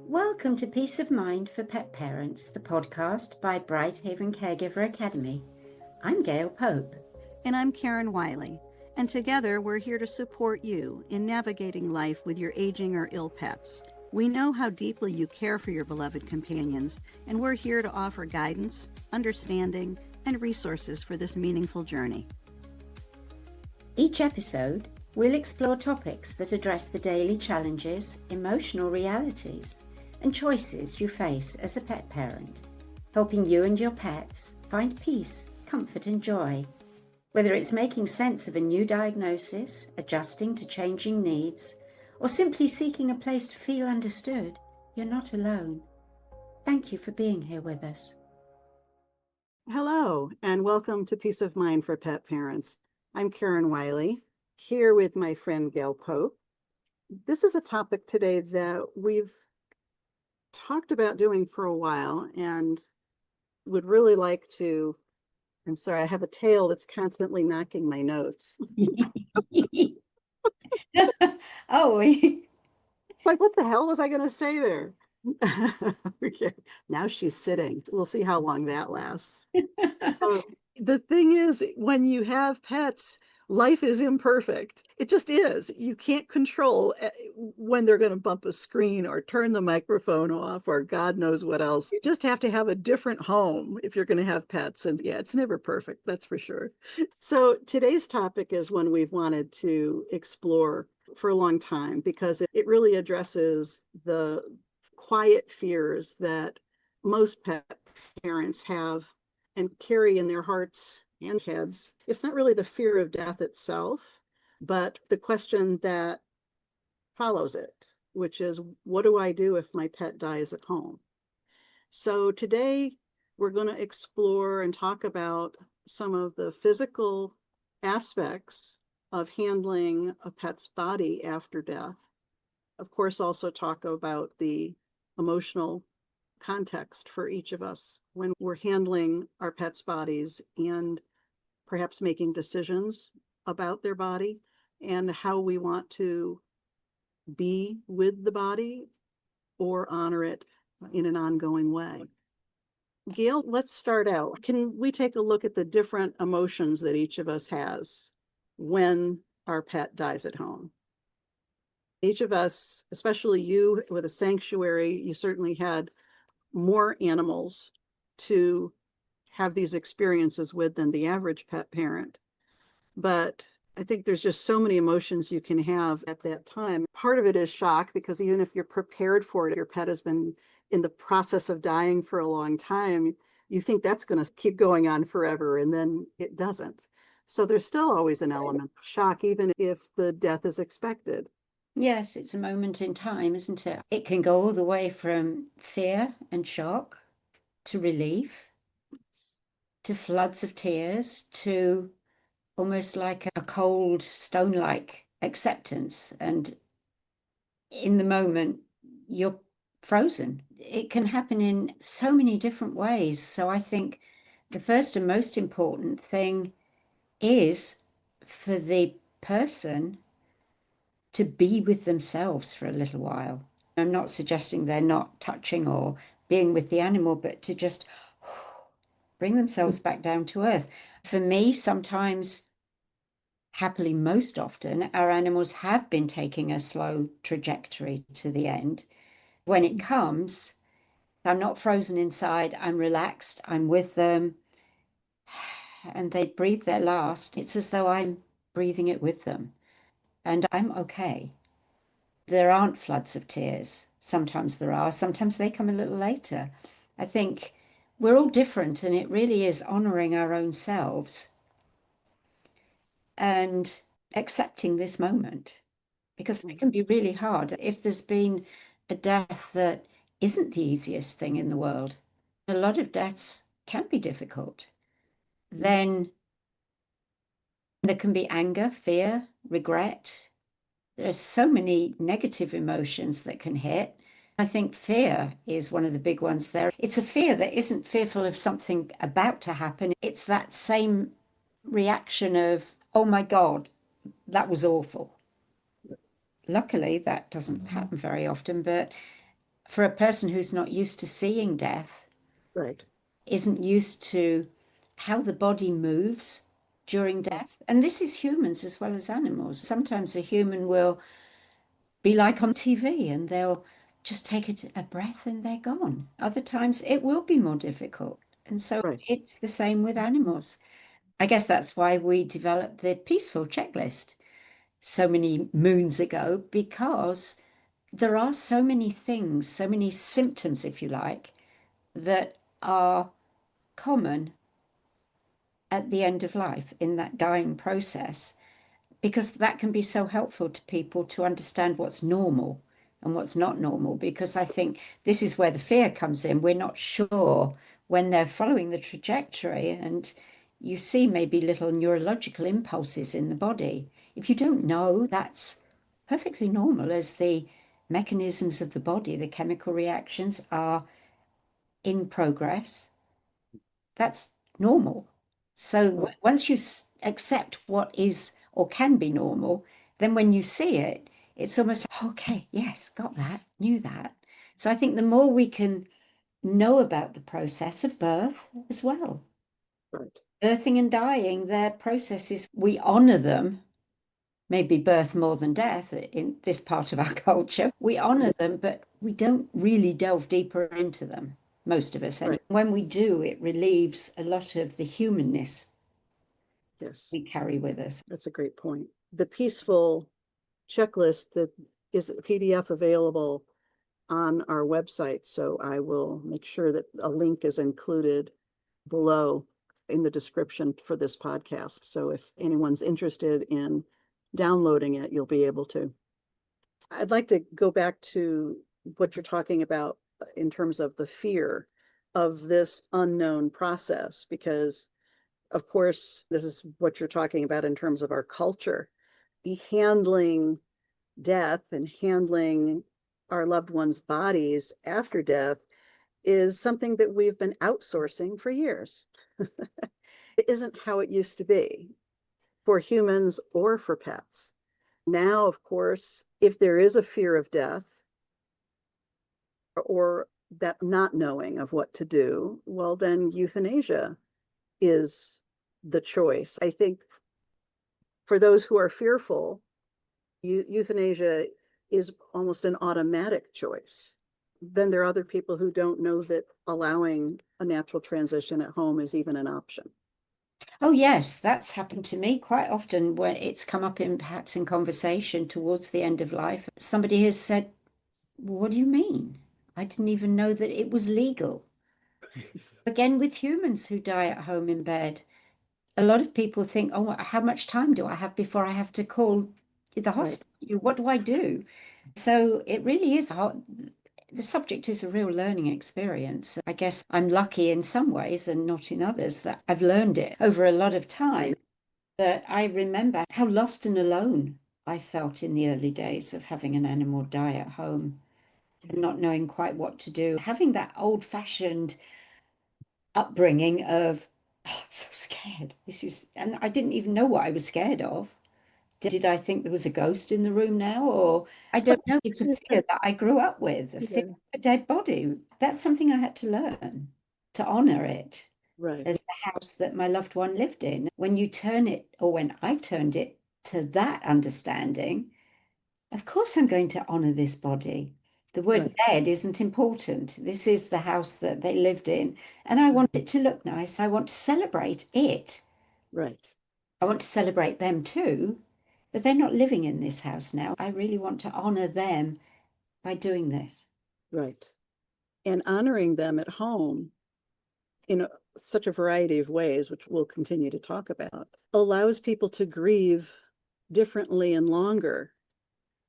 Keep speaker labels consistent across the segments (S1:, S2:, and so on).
S1: Welcome to Peace of Mind for Pet Parents, the podcast by Bright Haven Caregiver Academy. I'm Gail Pope.
S2: And I'm Karen Wylie. And together we're here to support you in navigating life with your aging or ill pets. We know how deeply you care for your beloved companions, and we're here to offer guidance, understanding, and resources for this meaningful journey.
S1: Each episode, we'll explore topics that address the daily challenges, emotional realities, and choices you face as a pet parent, helping you and your pets find peace, comfort, and joy. Whether it's making sense of a new diagnosis, adjusting to changing needs, or simply seeking a place to feel understood, you're not alone. Thank you for being here with us.
S2: Hello, and welcome to Peace of Mind for Pet Parents. I'm Karen Wylie, here with my friend Gail Pope. This is a topic today that we've talked about doing for a while and would really like to. I'm sorry, I have a tail that's constantly knocking my notes.
S1: Oh,
S2: Like, what the hell was I going to say there? Okay, now she's sitting. We'll see how long that lasts. The thing is, when you have pets, life is imperfect. It just is. You can't control when they're going to bump a screen or turn the microphone off or God knows what else. You just have to have a different home if you're going to have pets. And yeah, it's never perfect, that's for sure. So today's topic is one we've wanted to explore for a long time because it really addresses the quiet fears that most pet parents have and carry in their hearts and heads. It's not really the fear of death itself, but the question that follows it, which is, what do I do if my pet dies at home? So today we're going to explore and talk about some of the physical aspects of handling a pet's body after death. Of course, also talk about the emotional context for each of us when we're handling our pets' bodies and perhaps making decisions about their body and how we want to be with the body or honor it in an ongoing way. Gail, let's start out. Can we take a look at the different emotions that each of us has when our pet dies at home? Each of us, especially you with a sanctuary, you certainly had more animals to have these experiences with than the average pet parent. But I think there's just so many emotions you can have at that time. Part of it is shock, because even if you're prepared for it, your pet has been in the process of dying for a long time, you think that's going to keep going on forever, and then it doesn't. So there's still always an element of shock, even if the death is expected.
S1: yes, it's a moment in time, isn't it? It can go all the way from fear and shock to relief, to floods of tears, to almost like a cold, stone-like acceptance. And in the moment, you're frozen. It can happen in so many different ways. So I think the first and most important thing is for the person to be with themselves for a little while. I'm not suggesting they're not touching or being with the animal, but to just bring themselves back down to earth. For me, sometimes, happily, most often, our animals have been taking a slow trajectory to the end. When it comes, I'm not frozen inside, I'm relaxed, I'm with them, and they breathe their last. It's as though I'm breathing it with them, and I'm okay. There aren't floods of tears. Sometimes there are, sometimes they come a little later. I think we're all different, and it really is honoring our own selves and accepting this moment, because it can be really hard. If there's been a death that isn't the easiest thing in the world, a lot of deaths can be difficult. Then there can be anger, fear, regret. There's so many negative emotions that can hit. I think fear is one of the big ones there. It's a fear that isn't fearful of something about to happen. It's that same reaction of, oh my God, that was awful. Luckily, that doesn't happen very often, but for a person who's not used to seeing death,
S2: Right.
S1: isn't used to how the body moves during death. And this is humans as well as animals. Sometimes a human will be like on TV and they'll just take a breath and they're gone. Other times it will be more difficult. And so
S2: Right.
S1: it's the same with animals. I guess that's why we developed the peaceful checklist so many moons ago, because there are so many things, so many symptoms, if you like, that are common at the end of life in that dying process, because that can be so helpful to people to understand what's normal and what's not normal. Because I think this is where the fear comes in. We're not sure when they're following the trajectory, and you see maybe little neurological impulses in the body. If you don't know, that's perfectly normal, as the mechanisms of the body, the chemical reactions are in progress. That's normal. So once you accept what is or can be normal, then when you see it, it's almost like, okay, yes, got that, knew that. So I think the more we can know about the process of birth as well,
S2: Right.
S1: birthing and dying, their processes, we honor them, maybe birth more than death in this part of our culture. We honor them, but we don't really delve deeper into them, most of us. And
S2: Right.
S1: when we do, it relieves a lot of the humanness
S2: Yes.
S1: we carry with us.
S2: That's a great point. The peaceful checklist that is a PDF available on our website. So I will make sure that a link is included below in the description for this podcast. So if anyone's interested in downloading it, you'll be able to. I'd like to go back to what you're talking about in terms of the fear of this unknown process, because, of course, this is what you're talking about in terms of our culture. The handling death and handling our loved ones' bodies after death is something that we've been outsourcing for years. It isn't how it used to be for humans or for pets. Now, of course, if there is a fear of death or that not knowing of what to do, well, then euthanasia is the choice. I think for those who are fearful, euthanasia is almost an automatic choice. Then there are other people who don't know that allowing a natural transition at home is even an option.
S1: Oh, yes, that's happened to me quite often when it's come up in perhaps in conversation towards the end of life. Somebody has said, what do you mean? I didn't even know that it was legal. Again, with humans who die at home in bed, a lot of people think, oh, how much time do I have before I have to call the
S2: Right,
S1: hospital? What do I do? So it really is hard. The subject is a real learning experience. I guess I'm lucky in some ways and not in others that I've learned it over a lot of time.
S2: right,
S1: But I remember how lost and alone I felt in the early days of having an animal die at home and not knowing quite what to do. Having that old-fashioned upbringing of, oh, I'm so scared. And I didn't even know what I was scared of. Did I think there was a ghost in the room now? Or I don't know. It's a fear that I grew up with, a fear
S2: yeah,
S1: of a dead body. That's something I had to learn to honor it
S2: right,
S1: as the house that my loved one lived in. When you turn it, or when I turned it to that understanding, of course I'm going to honor this body. The word
S2: right,
S1: dead isn't important. This is the house that they lived in, and I want it to look nice. I want to celebrate it.
S2: right,
S1: I want to celebrate them too, but they're not living in this house now. I really want to honor them by doing this.
S2: right. And honoring them at home in such a variety of ways, which we'll continue to talk about, allows people to grieve differently and longer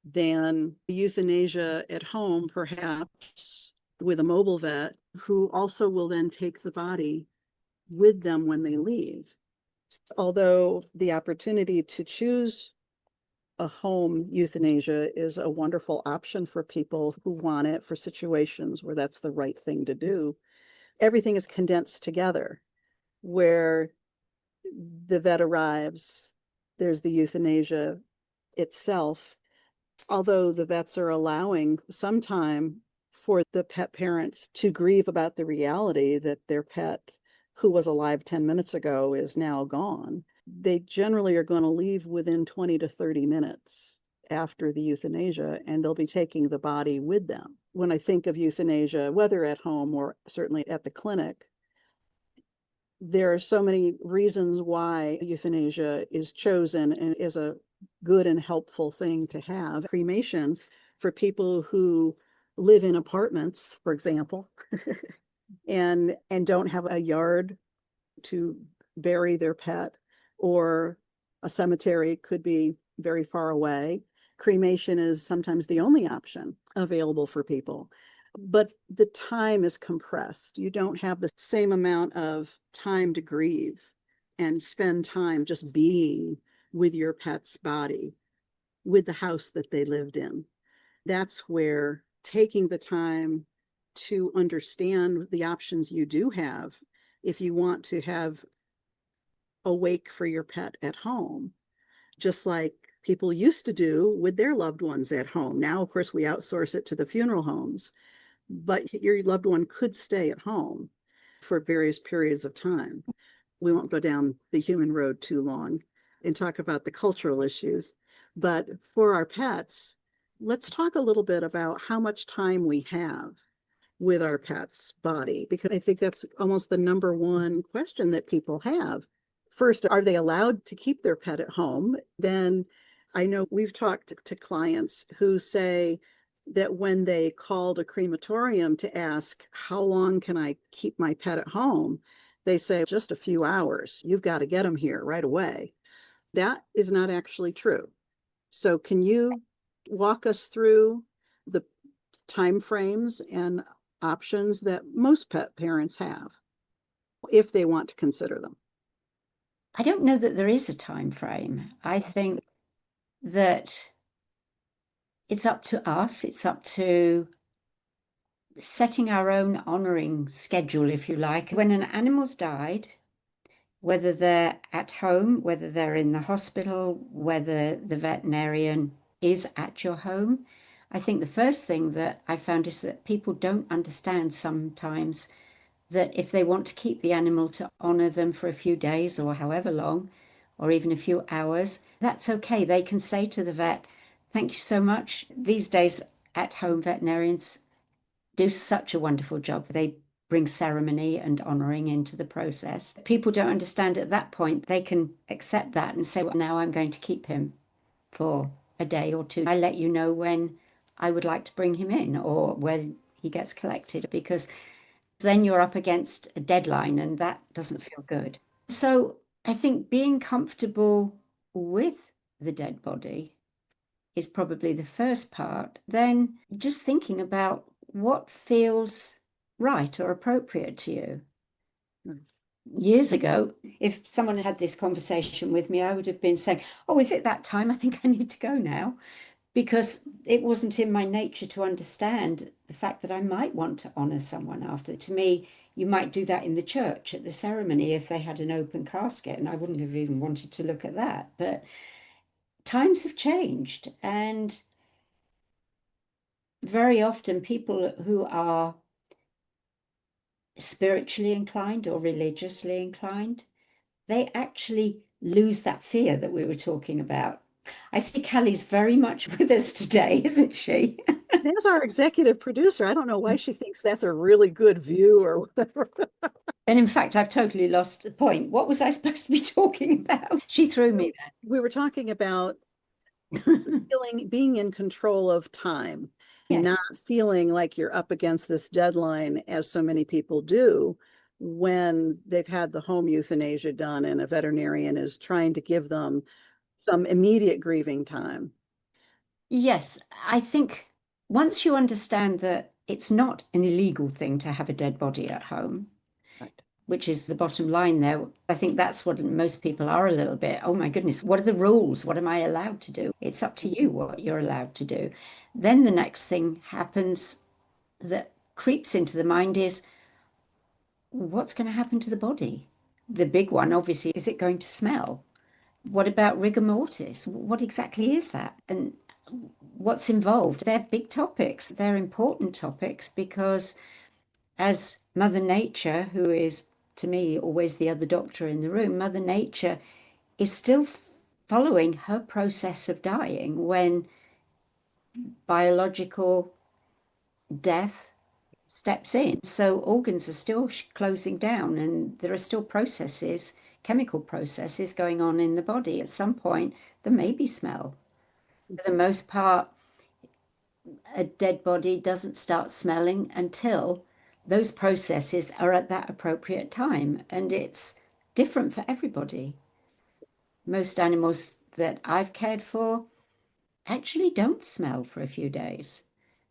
S2: than euthanasia at home, perhaps with a mobile vet who also will then take the body with them when they leave. Although the opportunity to choose a home euthanasia is a wonderful option for people who want it for situations where that's the right thing to do, everything is condensed together where the vet arrives, there's the euthanasia itself, although the vets are allowing some time for the pet parents to grieve about the reality that their pet who was alive 10 minutes ago is now gone. They generally are going to leave within 20 to 30 minutes after the euthanasia, and they'll be taking the body with them. When I think of euthanasia, whether at home or certainly at the clinic, there are so many reasons why euthanasia is chosen and is a good and helpful thing to have. Cremation for people who live in apartments, for example, and don't have a yard to bury their pet, or a cemetery could be very far away. Cremation is sometimes the only option available for people, but the time is compressed. You don't have the same amount of time to grieve and spend time just being with your pet's body, with the house that they lived in. That's where taking the time to understand the options you do have if you want to have a wake for your pet at home, just like people used to do with their loved ones at home. Now, of course, we outsource it to the funeral homes, but your loved one could stay at home for various periods of time. We won't go down the human road too long and talk about the cultural issues, but for our pets, let's talk a little bit about how much time we have with our pet's body, because I think that's almost the number one question that people have. First, are they allowed to keep their pet at home? Then I know we've talked to clients who say that when they called a crematorium to ask, how long can I keep my pet at home? They say just a few hours. You've got to get them here right away. That is not actually true. So can you walk us through the time frames and options that most pet parents have if they want to consider them?
S1: I don't know that there is a time frame. I think that it's up to us, it's up to setting our own honoring schedule, if you like. When an animal's died, whether they're at home, whether they're in the hospital, whether the veterinarian is at your home, I think the first thing that I found is that people don't understand sometimes that if they want to keep the animal to honor them for a few days or however long, or even a few hours, that's okay. They can say to the vet, thank you so much. These days, at home veterinarians do such a wonderful job. They bring ceremony and honoring into the process. People don't understand at that point, they can accept that and say, well, now I'm going to keep him for a day or two. I let you know when I would like to bring him in or when he gets collected, because then you're up against a deadline and that doesn't feel good. So I think being comfortable with the dead body is probably the first part. Then just thinking about what feels right or appropriate to you. Years ago, if someone had this conversation with me, I would have been saying, oh, is it that time? I think I need to go now, because it wasn't in my nature to understand the fact that I might want to honor someone after. To me, you might do that in the church at the ceremony if they had an open casket, and I wouldn't have even wanted to look at that. But times have changed, and very often people who are spiritually inclined or religiously inclined, they actually lose that fear that we were talking about. I see Callie's very much with us today, isn't she?
S2: That's our executive producer. I don't know why she thinks that's a really good view or whatever.
S1: And in fact, I've totally lost the point. What was I supposed to be talking about? She threw me
S2: We were talking about
S1: there.
S2: being in control of time,
S1: Yes.
S2: not feeling like you're up against this deadline, as so many people do when they've had the home euthanasia done and a veterinarian is trying to give them some immediate grieving time.
S1: Yes, I think once you understand that it's not an illegal thing to have a dead body at home,
S2: Right.
S1: which is the bottom line there, I think that's what most people are a little bit. Oh my goodness, what are the rules? What am I allowed to do? It's up to you what you're allowed to do. Then the next thing happens that creeps into the mind is what's going to happen to the body? The big one, obviously, is it going to smell? What about rigor mortis? What exactly is that? And what's involved. They're big topics. They're important topics because as Mother Nature, who is to me always the other doctor in the room, Mother Nature is still following her process of dying when biological death steps in. So organs are still closing down, and there are still processes, chemical processes going on in the body. At some point, there may be smell. For the most part, a dead body doesn't start smelling until those processes are at that appropriate time. And it's different for everybody. Most animals that I've cared for actually don't smell for a few days.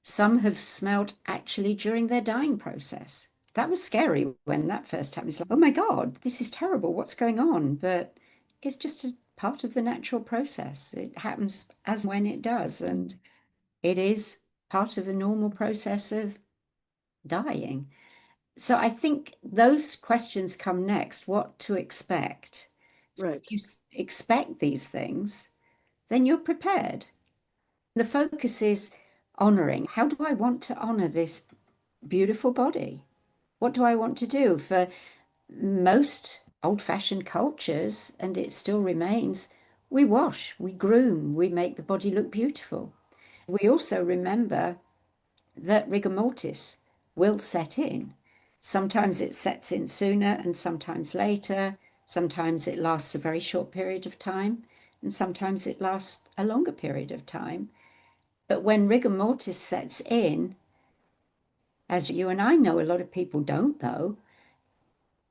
S1: Some have smelled actually during their dying process. That was scary when that first happened. It's like, oh my God, this is terrible. What's going on? But it's just a part of the natural process. It happens as when it does. And it is part of the normal process of dying. So I think those questions come next, what to expect.
S2: Right.
S1: If you expect these things, then you're prepared. The focus is honoring. How do I want to honor this beautiful body? What do I want to do? For most old-fashioned cultures, and it still remains, we wash, we groom, we make the body look beautiful. We also remember that rigor mortis will set in. Sometimes it sets in sooner and sometimes later. Sometimes it lasts a very short period of time, and sometimes it lasts a longer period of time. But when rigor mortis sets in, as you and I know, a lot of people don't know,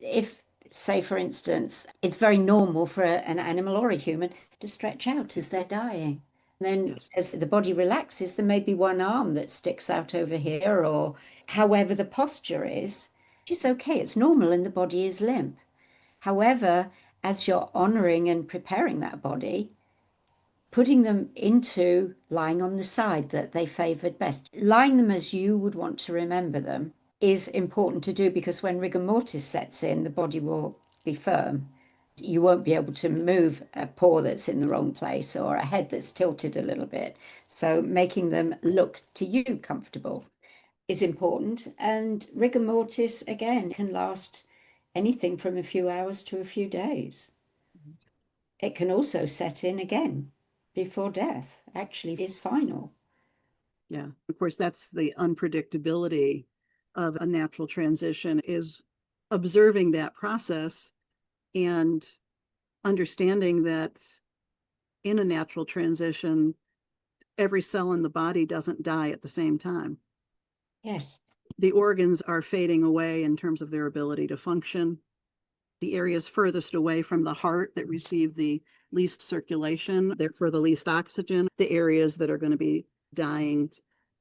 S1: if, say, for instance, it's very normal for an animal or a human to stretch out as they're dying. Then,
S2: Yes.
S1: as the body relaxes, there may be one arm that sticks out over here, or however the posture is. It's okay, it's normal, and the body is limp. However, as you're honoring and preparing that body, putting them into lying on the side that they favored best, lying them as you would want to remember them is important to do because when rigor mortis sets in, the body will be firm. You won't be able to move a paw that's in the wrong place or a head that's tilted a little bit. So making them look to you comfortable is important. And rigor mortis, again, can last anything from a few hours to a few days. It can also set in again before death actually is final.
S2: Yeah. Of course, that's the unpredictability of a natural transition is observing that process and understanding that in a natural transition, every cell in the body doesn't die at the same time.
S1: Yes.
S2: The organs are fading away in terms of their ability to function. The areas furthest away from the heart that receive the least circulation, therefore the least oxygen, the areas that are going to be dying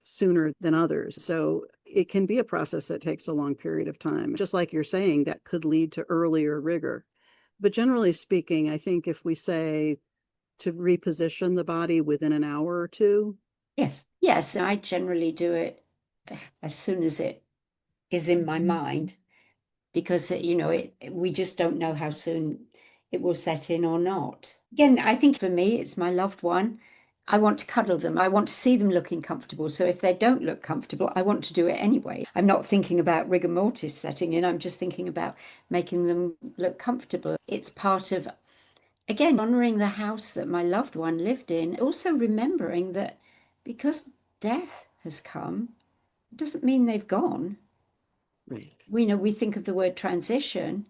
S2: sooner than others. So it can be a process that takes a long period of time. Just like you're saying, that could lead to earlier rigor. But generally speaking, I think if we say to reposition the body within an hour or two.
S1: Yes. Yes. I generally do it as soon as it is in my mind because we just don't know how soon it will set in or not. Again, I think for me, it's my loved one. I want to cuddle them. I want to see them looking comfortable. So if they don't look comfortable, I want to do it anyway. I'm not thinking about rigor mortis setting in. I'm just thinking about making them look comfortable. It's part of, again, honoring the house that my loved one lived in. Also remembering that because death has come, it doesn't mean they've gone.
S2: Right.
S1: We think of the word transition.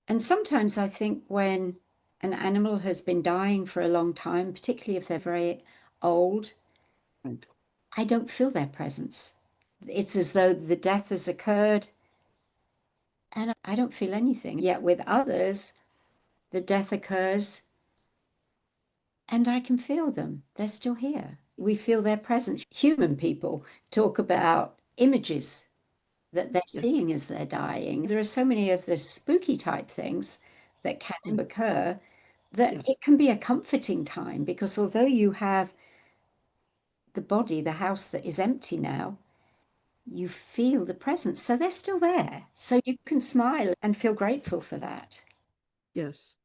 S1: And sometimes I think when an animal has been dying for a long time, particularly if they're very old,
S2: Right.
S1: I don't feel their presence. It's as though the death has occurred and I don't feel anything. Yet with others, the death occurs and I can feel them. They're still here. We feel their presence. Human people talk about images that they're
S2: Yes.
S1: seeing as they're dying. There are so many of the spooky type things that can occur that
S2: Yes.
S1: it can be a comforting time because although you have the body, the house that is empty now, you feel the presence. So they're still there. So you can smile and feel grateful for that.
S2: Yes.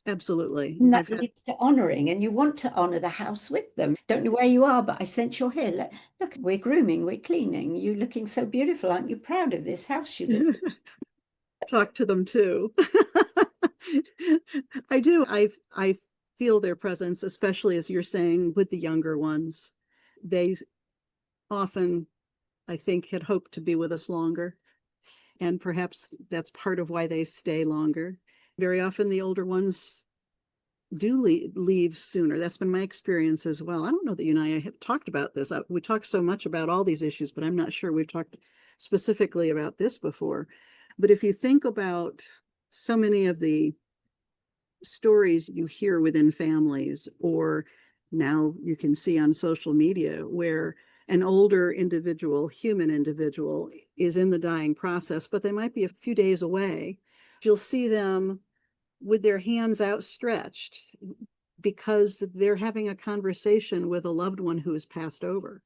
S2: Absolutely.
S1: And
S2: I've
S1: that
S2: had
S1: leads to honoring, and you want to honor the house with them. Don't know where you are, but I sense you're here. Look, we're grooming, we're cleaning. You're looking so beautiful. Aren't you proud of this house you live
S2: talk to them too. I do. I feel their presence, especially as you're saying with the younger ones. They often, I think, had hoped to be with us longer. And perhaps that's part of why they stay longer. Very often the older ones do leave sooner. That's been my experience as well. I don't know that you and I have talked about this. We talk so much about all these issues, but I'm not sure we've talked specifically about this before. But if you think about so many of the stories you hear within families, or now you can see on social media, where an older individual, human individual, is in the dying process, but they might be a few days away. You'll see them with their hands outstretched because they're having a conversation with a loved one who has passed over,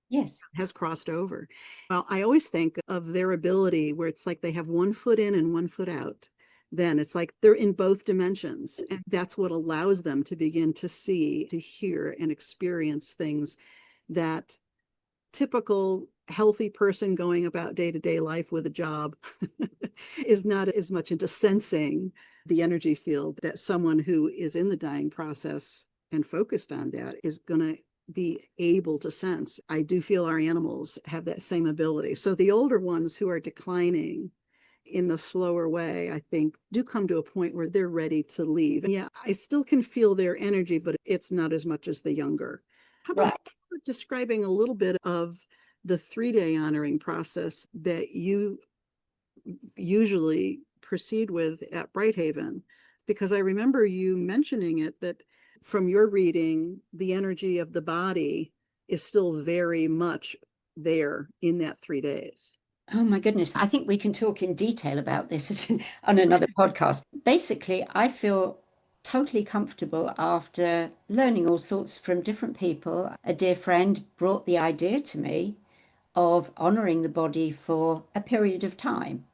S1: Yes.
S2: has crossed over. Well, I always think of their ability where it's like they have one foot in and one foot out. Then it's like they're in both dimensions. And that's what allows them to begin to see, to hear, and experience things that typical healthy person going about day-to-day life with a job is not as much into sensing the energy field that someone who is in the dying process and focused on that is going to be able to sense. I do feel our animals have that same ability. So the older ones who are declining in the slower way, I think, do come to a point where they're ready to leave. And yeah, I still can feel their energy, but it's not as much as the younger. How about
S1: Right.
S2: describing a little bit of the 3 day honoring process that you usually proceed with at Brighthaven? Because I remember you mentioning it, that from your reading, the energy of the body is still very much there in that 3 days.
S1: Oh my goodness. I think we can talk in detail about this on another podcast. Basically, I feel totally comfortable after learning all sorts from different people. A dear friend brought the idea to me of honoring the body for a period of time,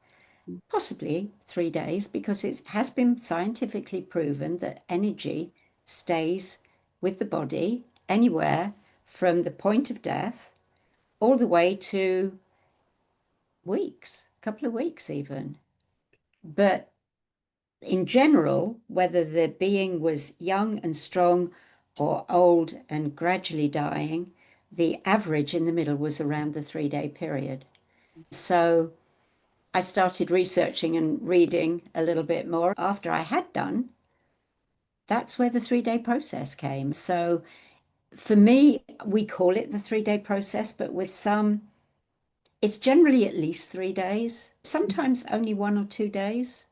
S1: possibly 3 days, because it has been scientifically proven that energy stays with the body anywhere from the point of death all the way to weeks, a couple of weeks even. But in general, whether the being was young and strong or old and gradually dying, the average in the middle was around the 3 day period. So I started researching and reading a little bit more. After I had done, that's where the 3 day process came. So for me, we call it the 3 day process, but with some, it's generally at least 3 days, sometimes only 1 or 2 days,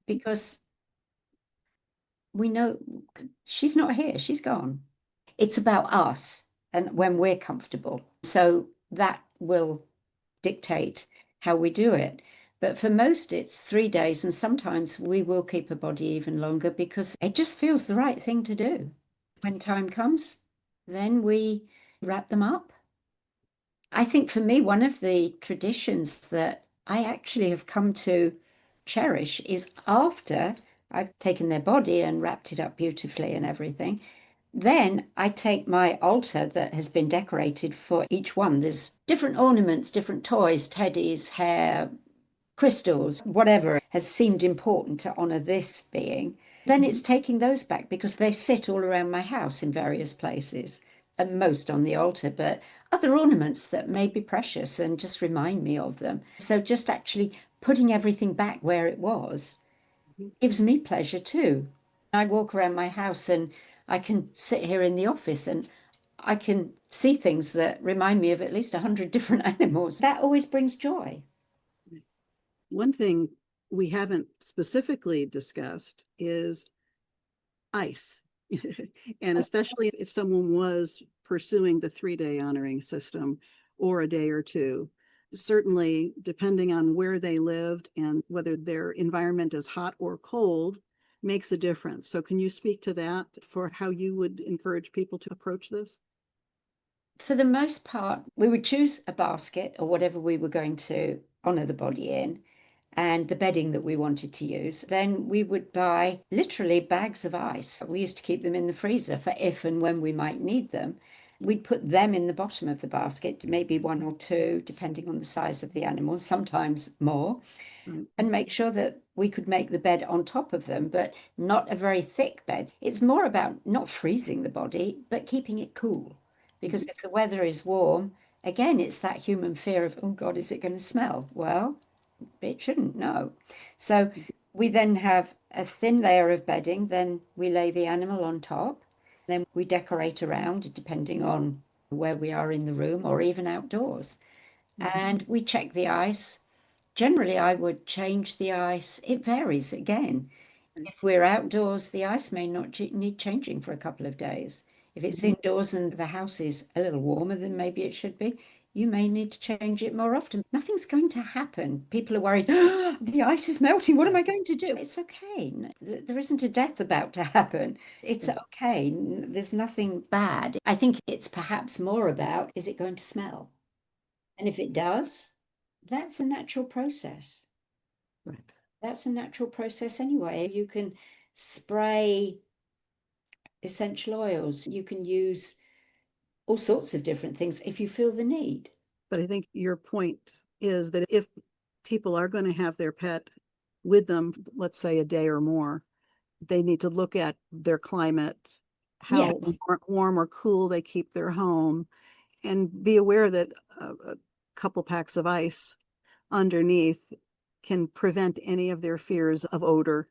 S1: because we know she's not here, she's gone. It's about us and when we're comfortable. So that will dictate how we do it. But for most, it's 3 days, and sometimes we will keep a body even longer because it just feels the right thing to do. When time comes, then we wrap them up. I think for me, one of the traditions that I actually have come to cherish is after I've taken their body and wrapped it up beautifully and everything, then I take my altar that has been decorated for each one. There's different ornaments, different toys, teddies, hair, crystals, whatever has seemed important to honor this being. Then it's taking those back because they sit all around my house in various places, and most on the altar, but other ornaments that may be precious and just remind me of them. So just actually putting everything back where it was gives me pleasure too. I walk around my house and I can sit here in the office and I can see things that remind me of at least 100 different animals. That always brings joy.
S2: One thing we haven't specifically discussed is ice. And especially if someone was pursuing the 3 day honoring system or a day or two, certainly depending on where they lived and whether their environment is hot or cold makes a difference. So can you speak to that for how you would encourage people to approach this?
S1: For the most part, we would choose a basket or whatever we were going to honor the body in. and the bedding that we wanted to use, then we would buy literally bags of ice. We used to keep them in the freezer for if and when we might need them. We'd put them in the bottom of the basket, maybe one or two, depending on the size of the animal, sometimes more,
S2: Right.
S1: and make sure that we could make the bed on top of them, but not a very thick bed. It's more about not freezing the body, but keeping it cool. Because if the weather is warm, again, it's that human fear of, oh God, is it going to smell? Well, it shouldn't, no. So we then have a thin layer of bedding, then we lay the animal on top, then we decorate around, depending on where we are in the room or even outdoors. And we check the ice. Generally, I would change the ice. It varies again. If we're outdoors, the ice may not need changing for a couple of days. If it's indoors and the house is a little warmer than maybe it should be, you may need to change it more often. Nothing's going to happen. People are worried, "Oh, the ice is melting. What am I going to do?" It's okay. There isn't a death about to happen. It's okay. There's nothing bad. I think it's perhaps more about, is it going to smell? And if it does, that's a natural process.
S2: Right.
S1: That's a natural process anyway. You can spray essential oils, you can use all sorts of different things if you feel the need.
S2: But I think your point is that if people are going to have their pet with them, let's say a day or more, they need to look at their climate,
S1: Yes,
S2: how warm or cool they keep their home, and be aware that a couple packs of ice underneath can prevent any of their fears of odor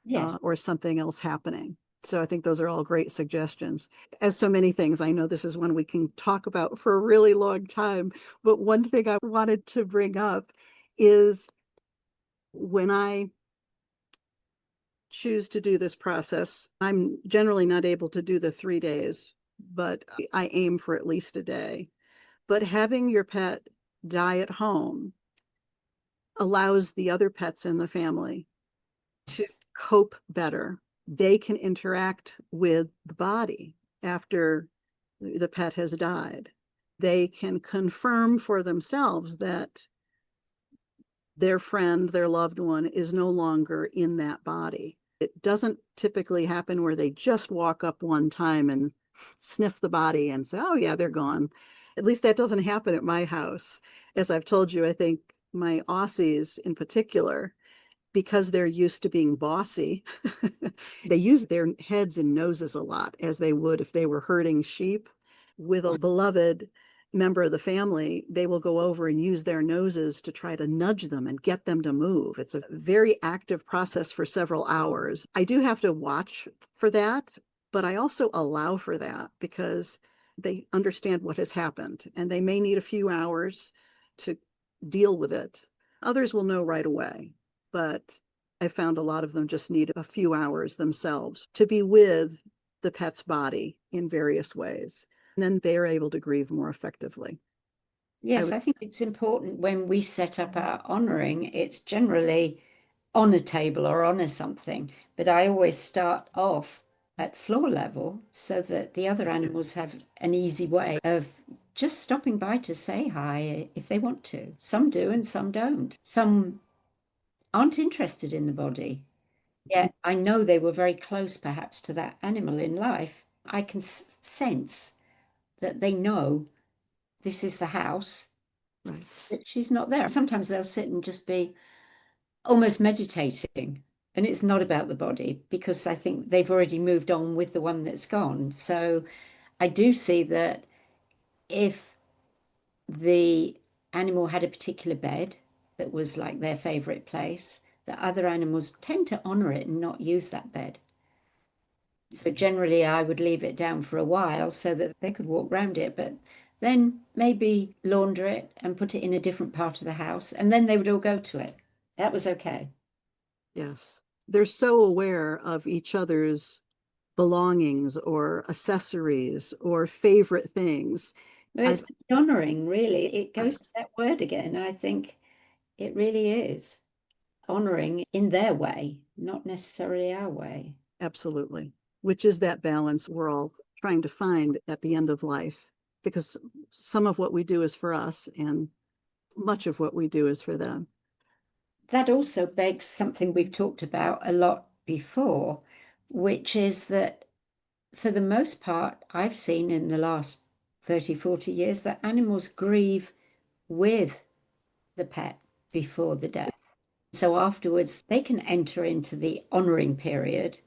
S1: yes,
S2: or something else happening. So I think those are all great suggestions. As so many things, I know this is one we can talk about for a really long time, but one thing I wanted to bring up is when I choose to do this process, I'm generally not able to do the 3 days, but I aim for at least a day. But having your pet die at home allows the other pets in the family to cope better. They can interact with the body after the pet has died. They can confirm for themselves that their friend, their loved one, is no longer in that body. It doesn't typically happen where they just walk up one time and sniff the body and say, oh, yeah, they're gone. At least that doesn't happen at my house. As I've told you, I think my Aussies in particular, because they're used to being bossy, they use their heads and noses a lot, as they would if they were herding sheep. With a beloved member of the family, they will go over and use their noses to try to nudge them and get them to move. It's a very active process for several hours. I do have to watch for that, but I also allow for that because they understand what has happened and they may need a few hours to deal with it. Others will know right away, but I found a lot of them just need a few hours themselves to be with the pet's body in various ways. And then they are able to grieve more effectively. I
S1: yes,
S2: would,
S1: I think it's important when we set up our honoring, it's generally on a table or on a something, but I always start off at floor level so that the other animals have an easy way of just stopping by to say hi if they want to. Some do and some don't. Some aren't interested in the body. Yet I know they were very close perhaps to that animal in life. I can sense that they know this is the house,
S2: right.
S1: that she's not there. Sometimes they'll sit and just be almost meditating. And it's not about the body because I think they've already moved on with the one that's gone. So I do see that if the animal had a particular bed that was like their favorite place, the other animals tend to honor it and not use that bed. So generally, I would leave it down for a while so that they could walk around it, but then maybe launder it and put it in a different part of the house, and then they would all go to it. That was okay.
S2: Yes. They're so aware of each other's belongings or accessories or favorite things.
S1: No,
S2: I
S1: it's honoring, really. It
S2: right,
S1: goes to that word again. I think it really is honoring in their way, not necessarily our way.
S2: absolutely. Which is that balance we're all trying to find at the end of life, because some of what we do is for us and much of what we do is for them.
S1: that also begs something we've talked about a lot before, which is that for the most part, I've seen in the last 30, 40 years that animals grieve with the pet before the death. So afterwards, they can enter into the honoring period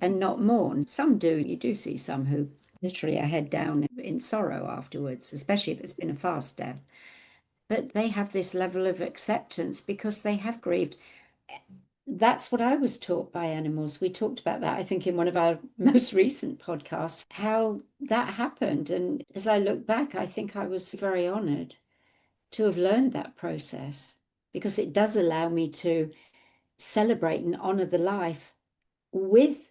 S1: and not mourn. Some do. You do see some who literally are head down in sorrow afterwards, especially if it's been a fast death. But they have this level of acceptance because they have grieved. That's what I was taught by animals. We talked about that, I think, in one of our most recent podcasts, how that happened. And as I look back, I think I was very honored to have learned that process because it does allow me to celebrate and honor the life with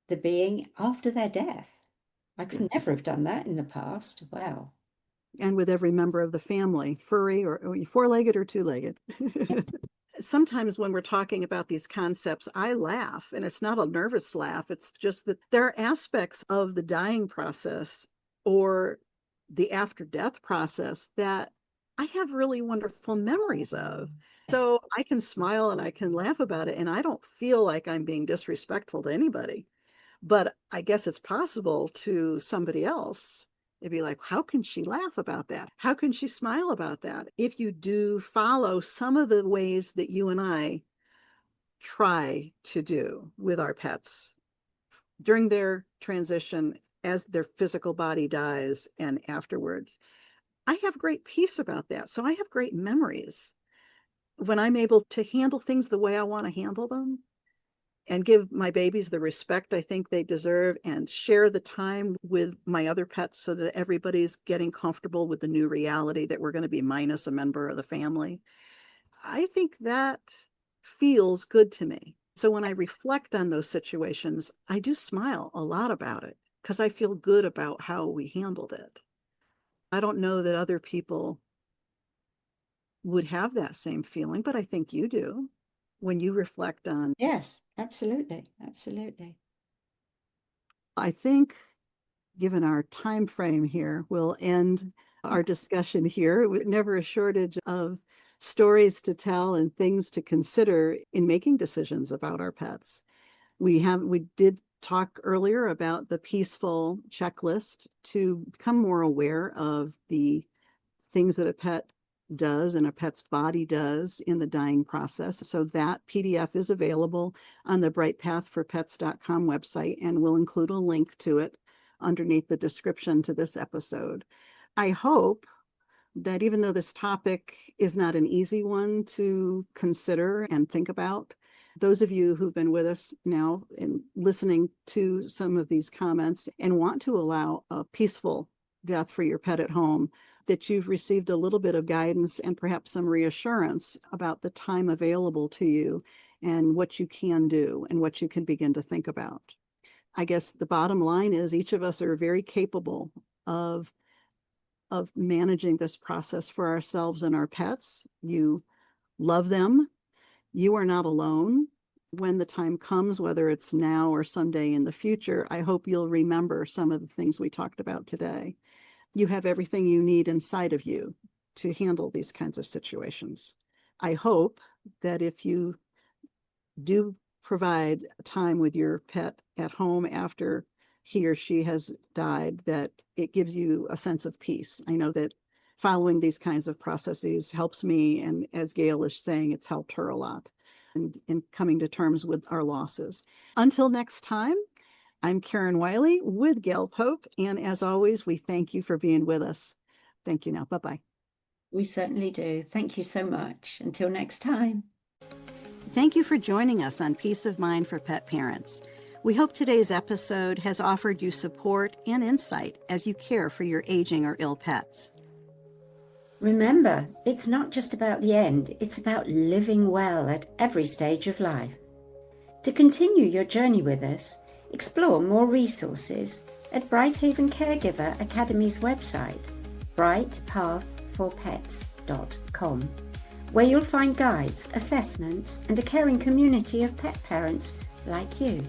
S1: the being after their death. I could never have done that in the past. Wow.
S2: And with every member of the family, furry or four-legged or two-legged. Sometimes when we're talking about these concepts, I laugh, and it's not a nervous laugh. It's just that there are aspects of the dying process or the after death process that I have really wonderful memories of. So I can smile and I can laugh about it, and I don't feel like I'm being disrespectful to anybody. But I guess it's possible to somebody else. It'd be like, how can she laugh about that? How can she smile about that? If you do follow some of the ways that you and I try to do with our pets during their transition, as their physical body dies and afterwards, I have great peace about that. So I have great memories when I'm able to handle things the way I want to handle them and give my babies the respect I think they deserve and share the time with my other pets so that everybody's getting comfortable with the new reality that we're going to be minus a member of the family. I think that feels good to me. So when I reflect on those situations, I do smile a lot about it because I feel good about how we handled it. I don't know that other people would have that same feeling, but I think you do when you reflect on.
S1: Yes, absolutely. Absolutely.
S2: I think, given our time frame here, we'll end our discussion here. Never a shortage of stories to tell and things to consider in making decisions about our pets. We did talk earlier about the peaceful checklist to become more aware of the things that a pet does and a pet's body does in the dying process. So that PDF is available on the brightpathforpets.com website, and we'll include a link to it underneath the description to this episode. I hope that even though this topic is not an easy one to consider and think about, those of you who've been with us now and listening to some of these comments and want to allow a peaceful death for your pet at home, that you've received a little bit of guidance and perhaps some reassurance about the time available to you and what you can do and what you can begin to think about. I guess the bottom line is each of us are very capable of managing this process for ourselves and our pets. You love them. You are not alone. When the time comes, whether it's now or someday in the future, I hope you'll remember some of the things we talked about today. You have everything you need inside of you to handle these kinds of situations. I hope that if you do provide time with your pet at home after he or she has died, that it gives you a sense of peace. I know that following these kinds of processes helps me, and as Gail is saying, it's helped her a lot in coming to terms with our losses. Until next time, I'm Karen Wylie with Gail Pope, and as always, we thank you for being with us. Thank you now. Bye-bye.
S1: We certainly do. Thank you so much. Until next time.
S2: Thank you for joining us on Peace of Mind for Pet Parents. We hope today's episode has offered you support and insight as you care for your aging or ill pets.
S1: Remember, it's not just about the end, it's about living well at every stage of life. To continue your journey with us, explore more resources at Brighthaven Caregiver Academy's website, brightpathforpets.com, where you'll find guides, assessments, and a caring community of pet parents like you.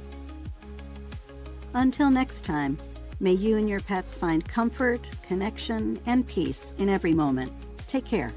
S2: Until next time, may you and your pets find comfort, connection, and peace in every moment. Take care.